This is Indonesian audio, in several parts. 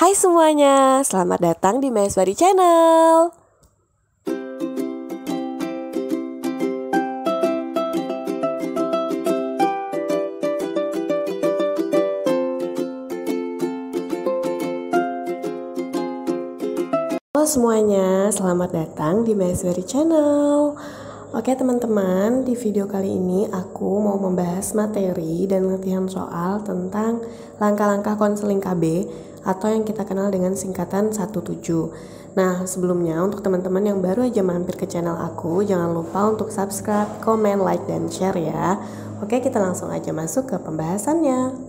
Hai semuanya, selamat datang di Maheswari Channel. Halo semuanya, selamat datang di Maheswari Channel. Oke teman-teman, di video kali ini aku mau membahas materi dan latihan soal tentang langkah-langkah konseling KB atau yang kita kenal dengan singkatan 17. Nah, sebelumnya untuk teman-teman yang baru aja mampir ke channel aku, jangan lupa untuk subscribe, komen, like, dan share ya. Oke, kita langsung aja masuk ke pembahasannya.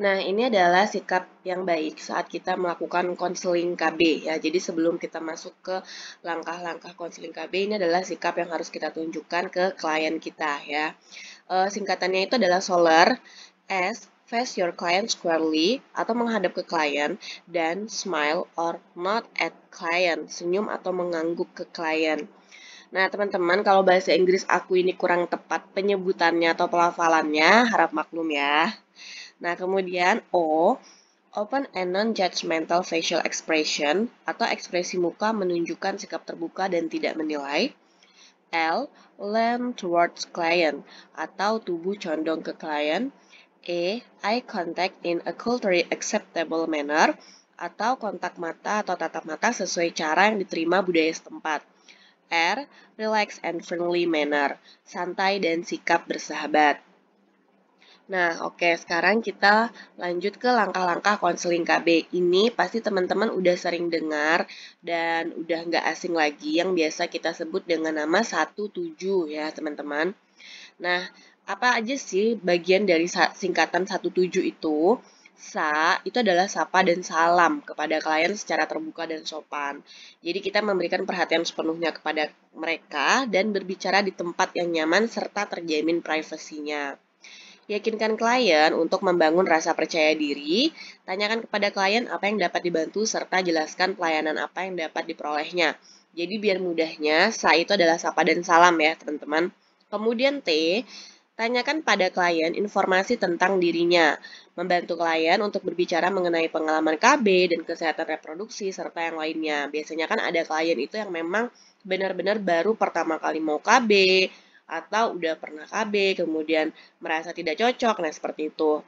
Nah, ini adalah sikap yang baik saat kita melakukan konseling KB ya. Jadi sebelum kita masuk ke langkah-langkah konseling KB, ini adalah sikap yang harus kita tunjukkan ke klien kita ya. Singkatannya itu adalah SOLER, S, face your client squarely atau menghadap ke klien, dan smile or nod at client, senyum atau mengangguk ke klien. Nah, teman-teman, kalau bahasa Inggris aku ini kurang tepat penyebutannya atau pelafalannya, harap maklum ya. Nah, kemudian O, open and non-judgmental facial expression atau ekspresi muka menunjukkan sikap terbuka dan tidak menilai. L, lean towards client atau tubuh condong ke klien. E, eye contact in a culturally acceptable manner atau kontak mata atau tatap mata sesuai cara yang diterima budaya setempat. R, relax and friendly manner, santai dan sikap bersahabat. Nah, oke, sekarang kita lanjut ke langkah-langkah konseling KB. Ini pasti teman-teman udah sering dengar dan udah nggak asing lagi yang biasa kita sebut dengan nama 17 ya, teman-teman. Nah, apa aja sih bagian dari singkatan 17 itu? Itu adalah sapa dan salam kepada klien secara terbuka dan sopan. Jadi kita memberikan perhatian sepenuhnya kepada mereka dan berbicara di tempat yang nyaman serta terjamin privasinya. Yakinkan klien untuk membangun rasa percaya diri, tanyakan kepada klien apa yang dapat dibantu, serta jelaskan pelayanan apa yang dapat diperolehnya. Jadi biar mudahnya, itu adalah sapa dan salam ya teman-teman. Kemudian T, tanyakan pada klien informasi tentang dirinya, membantu klien untuk berbicara mengenai pengalaman KB dan kesehatan reproduksi, serta yang lainnya. Biasanya kan ada klien itu yang memang benar-benar baru pertama kali mau KB, atau udah pernah KB, kemudian merasa tidak cocok, nah seperti itu.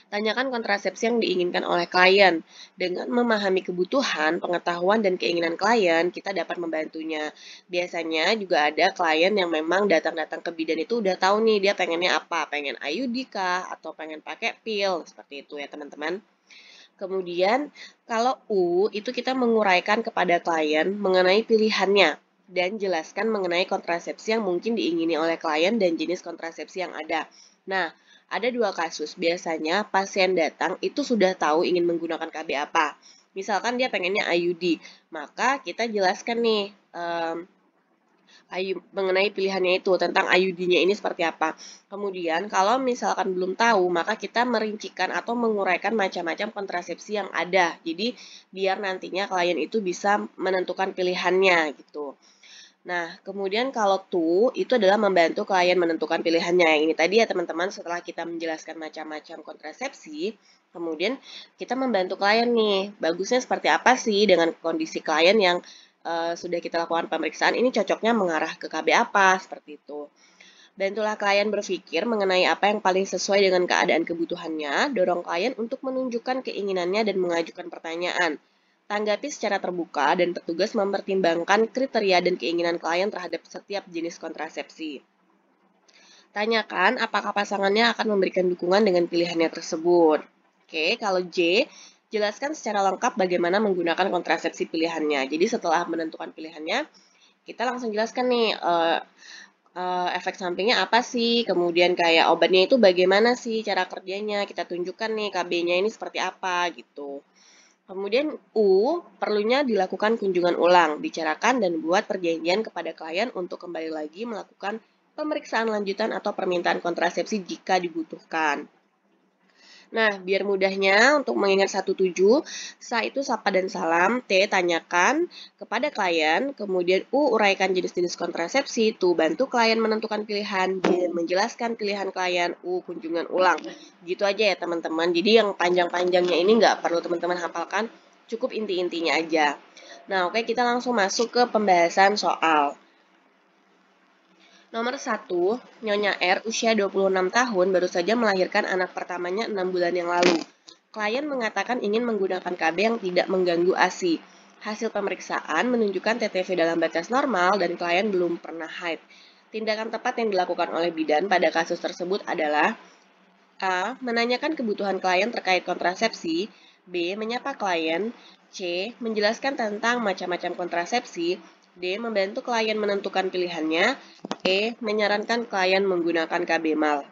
Tanyakan kontrasepsi yang diinginkan oleh klien. Dengan memahami kebutuhan, pengetahuan, dan keinginan klien, kita dapat membantunya. Biasanya juga ada klien yang memang datang-datang ke bidan itu udah tahu nih dia pengennya apa, pengen IUD kah, atau pengen pakai pil, seperti itu ya teman-teman. Kemudian, kalau U, itu kita menguraikan kepada klien mengenai pilihannya dan jelaskan mengenai kontrasepsi yang mungkin diingini oleh klien dan jenis kontrasepsi yang ada. Nah, ada dua kasus. Biasanya pasien datang itu sudah tahu ingin menggunakan KB apa. Misalkan dia pengennya IUD, maka kita jelaskan nih mengenai pilihannya itu, tentang IUD-nya ini seperti apa. Kemudian, kalau misalkan belum tahu, maka kita merincikan atau menguraikan macam-macam kontrasepsi yang ada. Jadi, biar nantinya klien itu bisa menentukan pilihannya gitu. Nah, kemudian kalau itu adalah membantu klien menentukan pilihannya. Yang ini tadi ya teman-teman, setelah kita menjelaskan macam-macam kontrasepsi, kemudian kita membantu klien nih, bagusnya seperti apa sih dengan kondisi klien yang sudah kita lakukan pemeriksaan, ini cocoknya mengarah ke KB apa, seperti itu. Bantulah klien berpikir mengenai apa yang paling sesuai dengan keadaan kebutuhannya, dorong klien untuk menunjukkan keinginannya dan mengajukan pertanyaan. Tanggapi secara terbuka dan petugas mempertimbangkan kriteria dan keinginan klien terhadap setiap jenis kontrasepsi. Tanyakan apakah pasangannya akan memberikan dukungan dengan pilihannya tersebut. Oke, kalau J, jelaskan secara lengkap bagaimana menggunakan kontrasepsi pilihannya. Jadi setelah menentukan pilihannya, kita langsung jelaskan nih efek sampingnya apa sih, kemudian kayak obatnya itu bagaimana sih cara kerjanya, kita tunjukkan nih KB-nya ini seperti apa gitu. Kemudian U, perlunya dilakukan kunjungan ulang, bicarakan dan buat perjanjian kepada klien untuk kembali lagi melakukan pemeriksaan lanjutan atau permintaan kontrasepsi jika dibutuhkan. Nah, biar mudahnya untuk mengingat 17, sa itu sapa dan salam, T tanyakan kepada klien, kemudian U uraikan jenis-jenis kontrasepsi, tu bantu klien menentukan pilihan, D menjelaskan pilihan klien, U kunjungan ulang. Gitu aja ya teman-teman. Jadi yang panjang-panjangnya ini nggak perlu teman-teman hafalkan, cukup inti-intinya aja. Nah, oke, kita langsung masuk ke pembahasan soal. Nomor 1, Nyonya R usia 26 tahun baru saja melahirkan anak pertamanya 6 bulan yang lalu. Klien mengatakan ingin menggunakan KB yang tidak mengganggu ASI. Hasil pemeriksaan menunjukkan TTV dalam batas normal dan klien belum pernah haid. Tindakan tepat yang dilakukan oleh bidan pada kasus tersebut adalah A. Menanyakan kebutuhan klien terkait kontrasepsi. B. Menyapa klien. C. Menjelaskan tentang macam-macam kontrasepsi. D. Membantu klien menentukan pilihannya. E. Menyarankan klien menggunakan KB mal.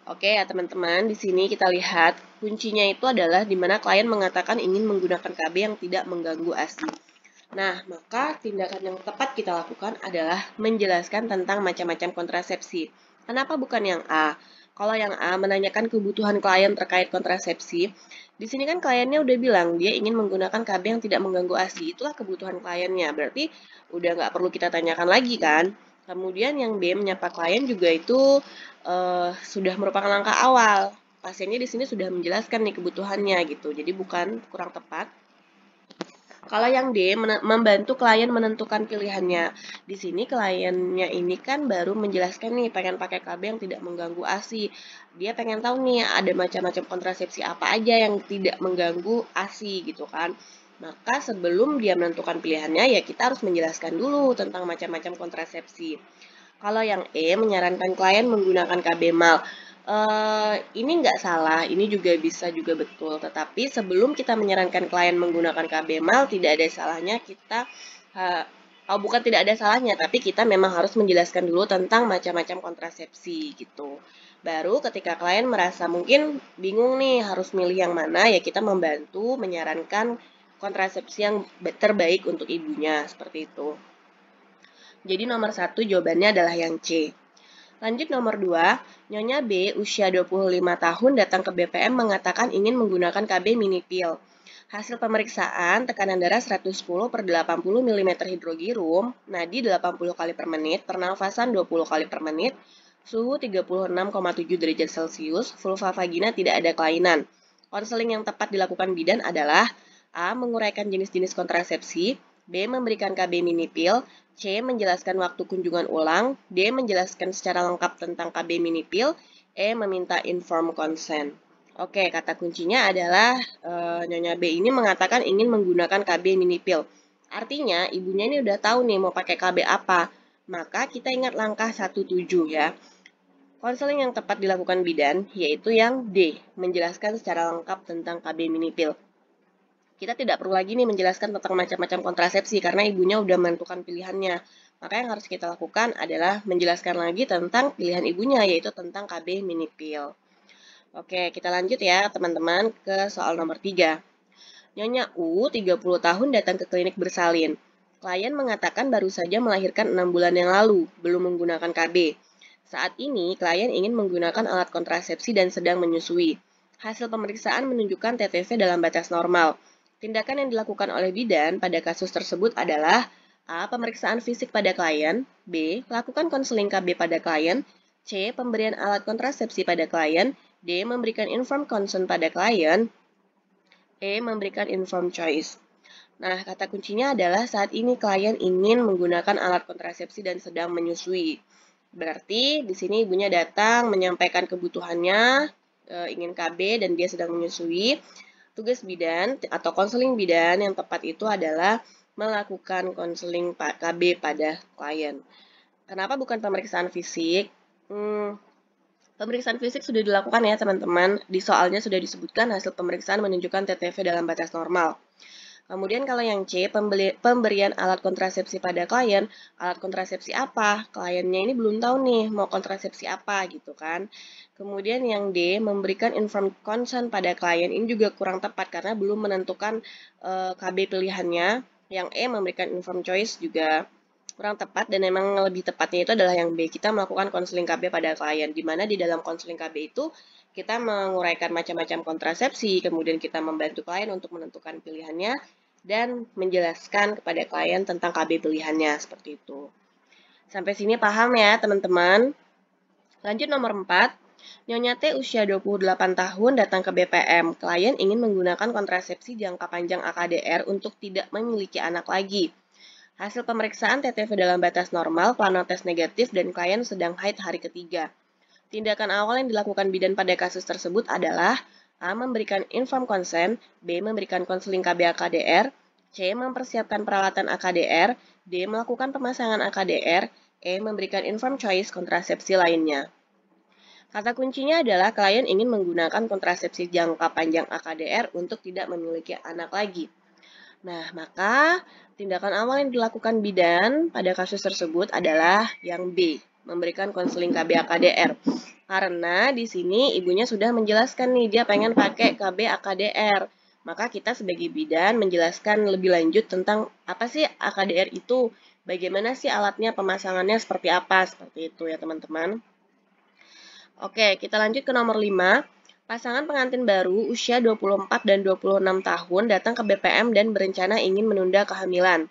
Oke ya teman-teman, di sini kita lihat kuncinya itu adalah di mana klien mengatakan ingin menggunakan KB yang tidak mengganggu ASI. Nah, maka tindakan yang tepat kita lakukan adalah menjelaskan tentang macam-macam kontrasepsi. Kenapa bukan yang A? Kalau yang A menanyakan kebutuhan klien terkait kontrasepsi, di sini kan kliennya udah bilang dia ingin menggunakan KB yang tidak mengganggu ASI. Itulah kebutuhan kliennya. Berarti udah nggak perlu kita tanyakan lagi kan? Kemudian yang B menyapa klien juga itu sudah merupakan langkah awal. Pasiennya di sini sudah menjelaskan nih kebutuhannya gitu. Jadi bukan kurang tepat. Kalau yang D, membantu klien menentukan pilihannya. Di sini kliennya ini kan baru menjelaskan nih pengen pakai KB yang tidak mengganggu ASI. Dia pengen tahu nih ada macam-macam kontrasepsi apa aja yang tidak mengganggu ASI gitu kan. Maka sebelum dia menentukan pilihannya ya kita harus menjelaskan dulu tentang macam-macam kontrasepsi. Kalau yang E menyarankan klien menggunakan KB mal. Ini nggak salah, ini juga bisa juga betul. Tetapi sebelum kita menyarankan klien menggunakan KB mal, tidak ada salahnya kita, bukan tidak ada salahnya, tapi kita memang harus menjelaskan dulu tentang macam-macam kontrasepsi gitu. Baru ketika klien merasa mungkin bingung nih harus milih yang mana, ya kita membantu menyarankan kontrasepsi yang terbaik untuk ibunya, seperti itu. Jadi nomor 1 jawabannya adalah yang C. Lanjut nomor 2, Nyonya B usia 25 tahun datang ke BPM mengatakan ingin menggunakan KB mini pill. Hasil pemeriksaan tekanan darah 110 per 80 mm hidrogirum, nadi 80 kali per menit, pernafasan 20 kali per menit, suhu 36,7 derajat Celcius, vulva vagina tidak ada kelainan. Konseling yang tepat dilakukan bidan adalah A. Menguraikan jenis-jenis kontrasepsi, B. Memberikan KB mini pill, C. Menjelaskan waktu kunjungan ulang, D. Menjelaskan secara lengkap tentang KB mini pill, E. Meminta informed consent. Oke, kata kuncinya adalah Nyonya B ini mengatakan ingin menggunakan KB mini pill. Artinya, ibunya ini udah tahu nih mau pakai KB apa. Maka kita ingat langkah 17 ya. Konseling yang tepat dilakukan bidan, yaitu yang D. Menjelaskan secara lengkap tentang KB mini pill. Kita tidak perlu lagi nih menjelaskan tentang macam-macam kontrasepsi karena ibunya udah menentukan pilihannya. Maka yang harus kita lakukan adalah menjelaskan lagi tentang pilihan ibunya, yaitu tentang KB mini pill. Oke, kita lanjut ya teman-teman ke soal nomor 3. Nyonya U, 30 tahun datang ke klinik bersalin. Klien mengatakan baru saja melahirkan 6 bulan yang lalu, belum menggunakan KB. Saat ini, klien ingin menggunakan alat kontrasepsi dan sedang menyusui. Hasil pemeriksaan menunjukkan TTV dalam batas normal. Tindakan yang dilakukan oleh bidan pada kasus tersebut adalah A. Pemeriksaan fisik pada klien, B. Lakukan konseling KB pada klien, C. Pemberian alat kontrasepsi pada klien, D. Memberikan informed consent pada klien, E. Memberikan informed choice. Nah, kata kuncinya adalah saat ini klien ingin menggunakan alat kontrasepsi dan sedang menyusui. Berarti di sini ibunya datang menyampaikan kebutuhannya, ingin KB dan dia sedang menyusui. Tugas bidan atau konseling bidan yang tepat itu adalah melakukan konseling KB pada klien. Kenapa bukan pemeriksaan fisik? Pemeriksaan fisik sudah dilakukan ya teman-teman. Di soalnya sudah disebutkan hasil pemeriksaan menunjukkan TTV dalam batas normal. Kemudian kalau yang C, pemberian alat kontrasepsi pada klien, alat kontrasepsi apa? Kliennya ini belum tahu nih mau kontrasepsi apa gitu kan. Kemudian yang D, memberikan informed consent pada klien, ini juga kurang tepat karena belum menentukan KB pilihannya. Yang E, memberikan informed choice juga kurang tepat dan memang lebih tepatnya itu adalah yang B. Kita melakukan konseling KB pada klien, di mana di dalam konseling KB itu kita menguraikan macam-macam kontrasepsi, kemudian kita membantu klien untuk menentukan pilihannya dan menjelaskan kepada klien tentang KB pilihannya seperti itu. Sampai sini paham ya teman-teman? Lanjut nomor 4. Nyonya T usia 28 tahun datang ke BPM. Klien ingin menggunakan kontrasepsi jangka panjang AKDR untuk tidak memiliki anak lagi. Hasil pemeriksaan TTV dalam batas normal, plano tes negatif, dan klien sedang haid hari ketiga. Tindakan awal yang dilakukan bidan pada kasus tersebut adalah A. Memberikan informed consent, B. Memberikan konseling KB AKDR, C. Mempersiapkan peralatan AKDR, D. Melakukan pemasangan AKDR, E. Memberikan informed choice kontrasepsi lainnya. Kata kuncinya adalah klien ingin menggunakan kontrasepsi jangka panjang AKDR untuk tidak memiliki anak lagi. Nah, maka tindakan awal yang dilakukan bidan pada kasus tersebut adalah yang B, memberikan konseling KB AKDR. Karena di sini ibunya sudah menjelaskan nih, dia pengen pakai KB AKDR. Maka kita sebagai bidan menjelaskan lebih lanjut tentang apa sih AKDR itu, bagaimana sih alatnya, pemasangannya seperti apa, seperti itu ya teman-teman. Oke, kita lanjut ke nomor 5. Pasangan pengantin baru usia 24 dan 26 tahun datang ke BPM dan berencana ingin menunda kehamilan.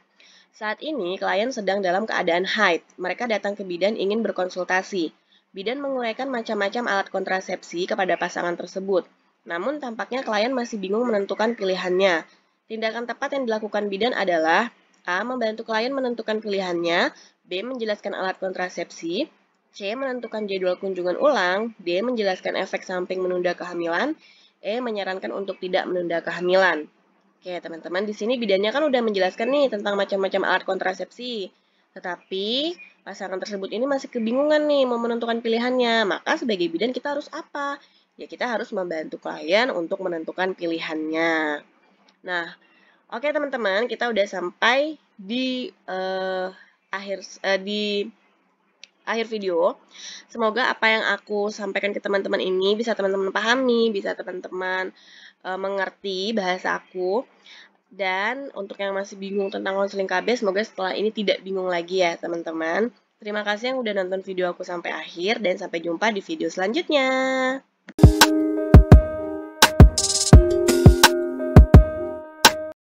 Saat ini, klien sedang dalam keadaan haid. Mereka datang ke bidan ingin berkonsultasi. Bidan menguraikan macam-macam alat kontrasepsi kepada pasangan tersebut. Namun, tampaknya klien masih bingung menentukan pilihannya. Tindakan tepat yang dilakukan bidan adalah A. Membantu klien menentukan pilihannya, B. Menjelaskan alat kontrasepsi, C. Menentukan jadwal kunjungan ulang, D. Menjelaskan efek samping menunda kehamilan, E. Menyarankan untuk tidak menunda kehamilan. Oke, teman-teman, di sini bidannya kan udah menjelaskan nih tentang macam-macam alat kontrasepsi. Tetapi, pasangan tersebut ini masih kebingungan nih mau menentukan pilihannya. Maka sebagai bidan kita harus apa? Ya, kita harus membantu klien untuk menentukan pilihannya. Nah, oke teman-teman, kita udah sampai di akhir video. Semoga apa yang aku sampaikan ke teman-teman ini bisa teman-teman pahami, bisa teman-teman mengerti bahasa aku. Dan untuk yang masih bingung tentang konseling KB, semoga setelah ini tidak bingung lagi ya teman-teman. Terima kasih yang udah nonton video aku sampai akhir dan sampai jumpa di video selanjutnya.